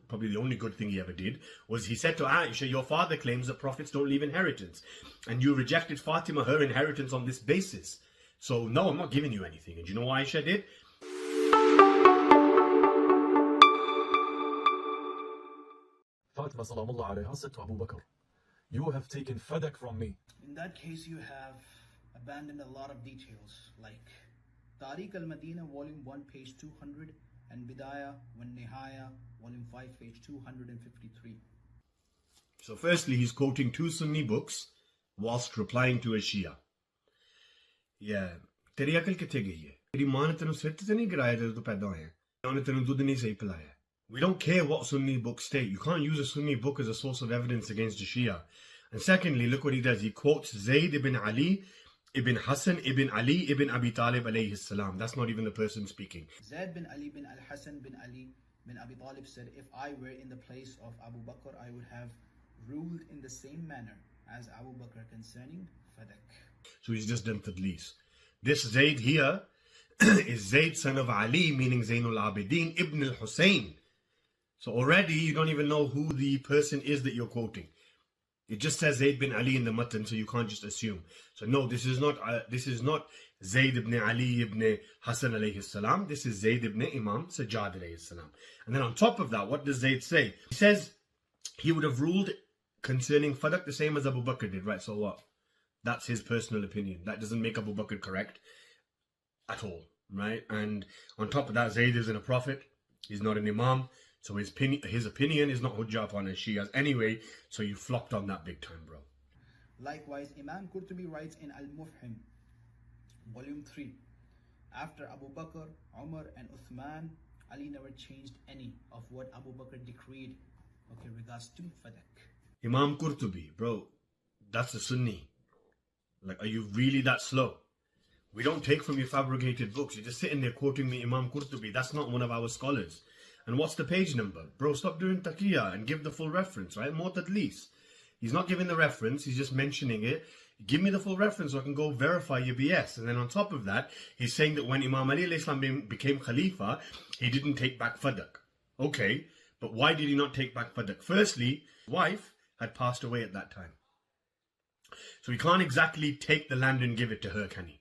probably the only good thing he ever did, was he said to Aisha, your father claims that prophets don't leave inheritance, and you rejected Fatima, her inheritance, on this basis. So no, I'm not giving you anything. And do you know what Aisha did? Fatima salamullah alayha said to Abu Bakr, you have taken Fadak from me. In that case, you have abandoned a lot of details, like Tariq al-Madina, volume 1, page 200, and Bidaya wa Nihaya, volume 5, page 253. So firstly, he's quoting two Sunni books whilst replying to a Shia. Yeah, तेरी अकल किथे गई है? तेरी माँ ने तेनू सिर ते नहीं गिराया जब तू पैदा होया? उन्हें तेनू दूध नहीं सही पिलाया? We don't care what Sunni books state. You can't use a Sunni book as a source of evidence against a Shia. And secondly, look what he does. He quotes Zayd ibn Ali, ibn Hassan, ibn Ali, ibn Abi Talib alayhi salam. That's not even the person speaking. Zayd bin Ali bin al-Hassan bin Ali bin Abi Talib said, if I were in the place of Abu Bakr, I would have ruled in the same manner as Abu Bakr concerning Fadak. So he's just done tadlis. This Zayd here is Zayd son of Ali, meaning Zainul Abidin, ibn al-Hussein. So already you don't even know who the person is that you're quoting. It just says Zayd bin Ali in the matan, so you can't just assume. So no, this is not Zayd ibn Ali ibn Hassan alayhi salam. This is Zayd ibn Imam Sajjad alayhi salam. And then on top of that, what does Zayd say? He says he would have ruled concerning Fadak the same as Abu Bakr did, right? So what? That's his personal opinion. That doesn't make Abu Bakr correct at all, right? And on top of that, Zayd isn't a prophet. He's not an imam. So his opinion is not hujjah upon his Shias anyway, so you flopped on that big time, bro. Likewise, Imam Qurtubi writes in Al-Mufhim, volume 3, after Abu Bakr, Umar and Uthman, Ali never changed any of what Abu Bakr decreed, regards to Fadak. Imam Qurtubi, bro, that's a Sunni. Like, are you really that slow? We don't take from your fabricated books. You're just sitting there quoting me Imam Qurtubi. That's not one of our scholars. And what's the page number? Bro, stop doing taqiyya and give the full reference, right? More tadlis. He's not giving the reference, he's just mentioning it. Give me the full reference so I can go verify your BS. And then on top of that, he's saying that when Imam Ali became Khalifa, he didn't take back Fadak. Okay, but why did he not take back Fadak? Firstly, his wife had passed away at that time. So he can't exactly take the land and give it to her, can he?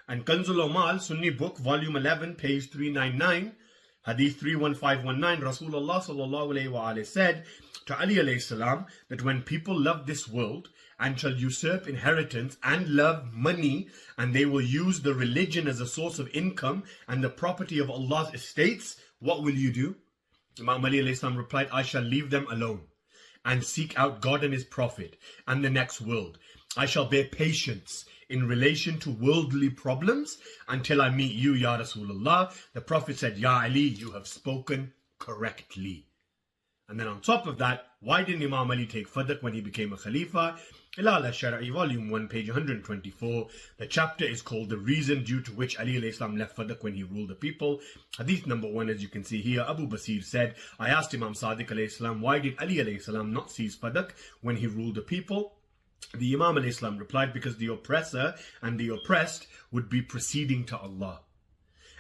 And Kanzul Omal, Sunni book, volume 11, page 399, Hadith 31519, Rasulullah sallallahu alayhi wa alayhi said to Ali alayhi salam that when people love this world and shall usurp inheritance and love money, and they will use the religion as a source of income and the property of Allah's estates, what will you do? Imam Ali alayhi salam replied, I shall leave them alone and seek out God and His Prophet and the next world. I shall bear patience in relation to worldly problems until I meet you, Ya Rasulullah. The Prophet said, Ya Ali, you have spoken correctly. And then on top of that, why didn't Imam Ali take Fadak when he became a Khalifa? Ilal al-Shar'i, volume 1, page 124. The chapter is called The Reason Due to Which Ali alayhi salam left Fadak when he ruled the people. Hadith number 1, as you can see here, Abu Basir said, I asked Imam Sadiq alayhi salam, why did Ali alayhi salam not seize Fadak when he ruled the people? The Imam alayhi salam replied, because the oppressor and the oppressed would be proceeding to Allah.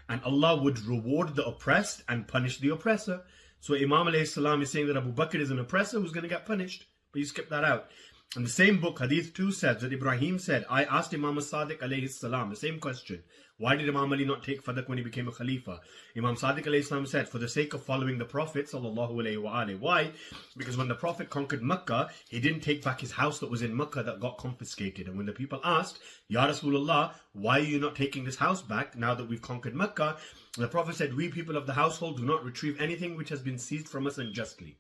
And Allah would reward the oppressed and punish the oppressor. So Imam alayhi salam is saying that Abu Bakr is an oppressor who's going to get punished. But you skip that out. And the same book, Hadith 2, says that Ibrahim said, I asked Imam Sadiq alayhi salam the same question. Why did Imam Ali not take Fadak when he became a Khalifa? Imam Sadiq alayhi salam said, for the sake of following the Prophet sallallahu alayhi wa alayhi. Why? Because when the Prophet conquered Makkah, he didn't take back his house that was in Makkah that got confiscated. And when the people asked, Ya Rasulullah, why are you not taking this house back now that we've conquered Makkah? The Prophet said, we people of the household do not retrieve anything which has been seized from us unjustly.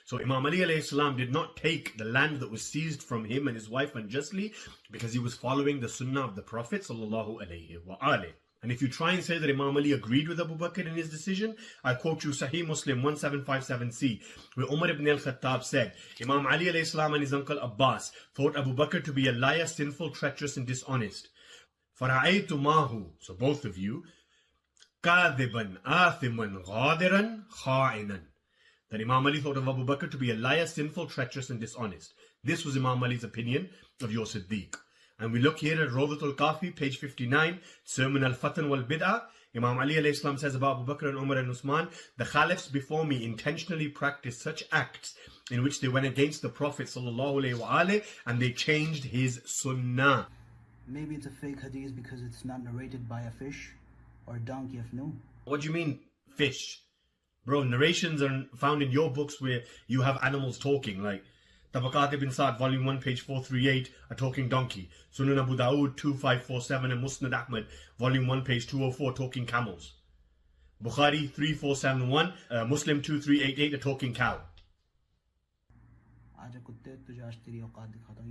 So Imam Ali alayhi salam did not take the land that was seized from him and his wife unjustly because he was following the sunnah of the Prophet sallallahu alayhi wa alayhi. And if you try and say that Imam Ali agreed with Abu Bakr in his decision, I quote you Sahih Muslim 1757c, where Umar ibn al-Khattab said, Imam Ali alayhi salam and his uncle Abbas thought Abu Bakr to be a liar, sinful, treacherous and dishonest. فَرَأَيْتُ مَاهُ, so both of you, كَاذِبًا آثِمًا غَادِرًا خَائِنًا. That Imam Ali thought of Abu Bakr to be a liar, sinful, treacherous and dishonest. This was Imam Ali's opinion of your Siddiq. And we look here at Rawdatul Kafi, page 59, Sermon al-Fatan wal-Bid'ah. Imam Ali alayhi salam says about Abu Bakr and Umar and Uthman, the Caliphs before me intentionally practiced such acts in which they went against the Prophet sallallahu alaihi wasallam and they changed his sunnah. Maybe it's a fake hadith because it's not narrated by a fish or a donkey if no. What do you mean, fish? Bro, narrations are found in your books where you have animals talking, like Tabaqat ibn Sa'd, volume 1, page 438, a talking donkey. Sunan Abu Dawood, 2547, and Musnad Ahmad, volume 1, page 204, talking camels. Bukhari, 3471, Muslim 2388, a talking cow. Abu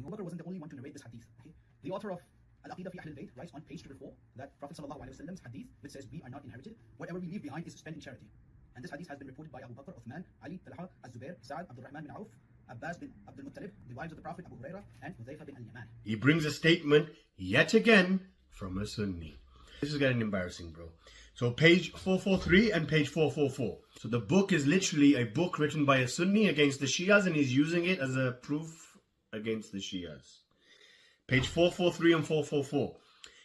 Bakr wasn't the only one to narrate this hadith. Okay? The author of Al-Aqidah fi Ahl al-Bayt writes on page 204 that Prophet ﷺ's hadith, which says we are not inherited, whatever we leave behind is spent in charity. And this hadith has been reported by Abu Bakr, Uthman, Ali, Talha, Az-Zubair, Sa'ad, Abdul Rahman bin Auf, Abbas bin Abdul Muttalib, the wives of the Prophet, Abu Hurairah, and Hudhayfa bin al-Yaman. He brings a statement, yet again, from a Sunni. This is getting embarrassing, bro. So page 443 and page 444. So the book is literally a book written by a Sunni against the Shias, and he's using it as a proof against the Shias. Page 443 and 444.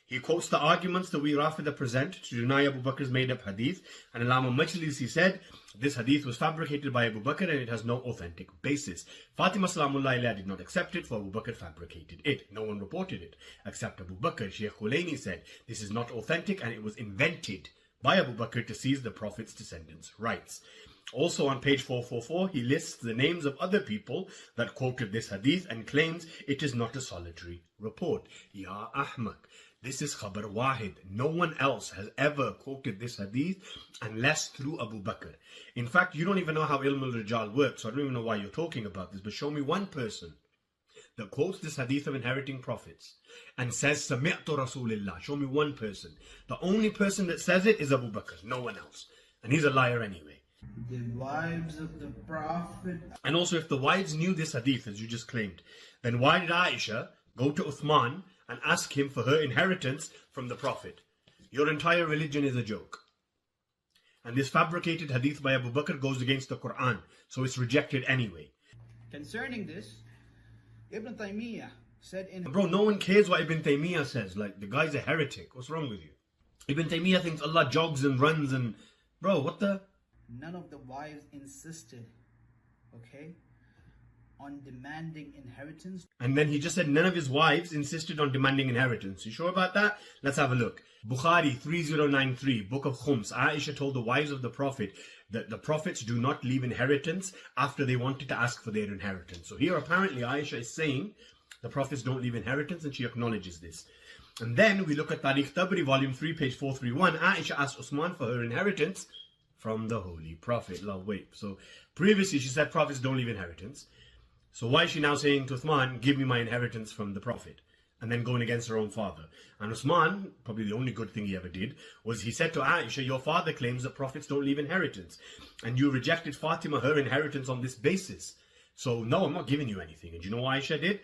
He quotes the arguments that we Rafida present to deny Abu Bakr's made-up hadith, and Imam Majlisi said this hadith was fabricated by Abu Bakr and it has no authentic basis. Fatima Salamullah Ilayha did not accept it, for Abu Bakr fabricated it. No one reported it except Abu Bakr. Sheikh Khulaini said this is not authentic and it was invented by Abu Bakr to seize the Prophet's descendants' rights. Also on page 444, he lists the names of other people that quoted this hadith and claims it is not a solitary report. Ya Ahmak. This is Khabar Wahid. No one else has ever quoted this hadith unless through Abu Bakr. In fact, you don't even know how Ilm al-Rijal works, so I don't even know why you're talking about this, but show me one person that quotes this hadith of inheriting prophets and says, Sami'tu Rasulillah. Show me one person. The only person that says it is Abu Bakr, no one else. And he's a liar anyway. The wives of the Prophet. And also, if the wives knew this hadith, as you just claimed, then why did Aisha go to Uthman and ask him for her inheritance from the Prophet? Your entire religion is a joke. And this fabricated hadith by Abu Bakr goes against the Quran, so it's rejected anyway. Concerning this, Ibn Taymiyyah said in... Bro, no one cares what Ibn Taymiyyah says. Like, the guy's a heretic. What's wrong with you? Ibn Taymiyyah thinks Allah jogs and runs and... Bro, what the... None of the wives insisted, okay, on demanding inheritance. And then he just said none of his wives insisted on demanding inheritance. You sure about that? Let's have a look. Bukhari 3093, Book of Khums. Aisha told the wives of the Prophet that the prophets do not leave inheritance after they wanted to ask for their inheritance. So here apparently Aisha is saying the prophets don't leave inheritance, and she acknowledges this. And then we look at Tariq Tabari, volume 3, page 431. Aisha asked Usman for her inheritance from the Holy Prophet. Wait, so previously she said prophets don't leave inheritance. So why is she now saying to Uthman, give me my inheritance from the Prophet? And then going against her own father. And Uthman, probably the only good thing he ever did, was he said to Aisha, your father claims that prophets don't leave inheritance. And you rejected Fatima, her inheritance, on this basis. So no, I'm not giving you anything. And do you know what Aisha did?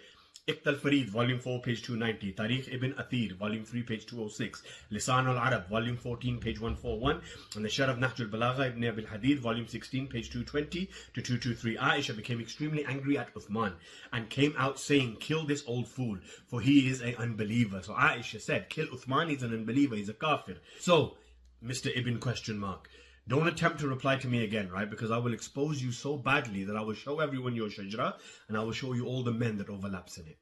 Iqt al-Farid, volume 4, page 290. Tariq ibn Athir, volume 3, page 206. Lisan al-Arab, volume 14, page 141. And the Sharaf Nahj al-Balagha ibn Abil Hadith, volume 16, page 220 to 223. Aisha became extremely angry at Uthman and came out saying, kill this old fool, for he is an unbeliever. So Aisha said, kill Uthman, he's an unbeliever, he's a kafir. So, Mr. Ibn question mark, don't attempt to reply to me again, right? Because I will expose you so badly that I will show everyone your shajra and I will show you all the men that overlaps in it.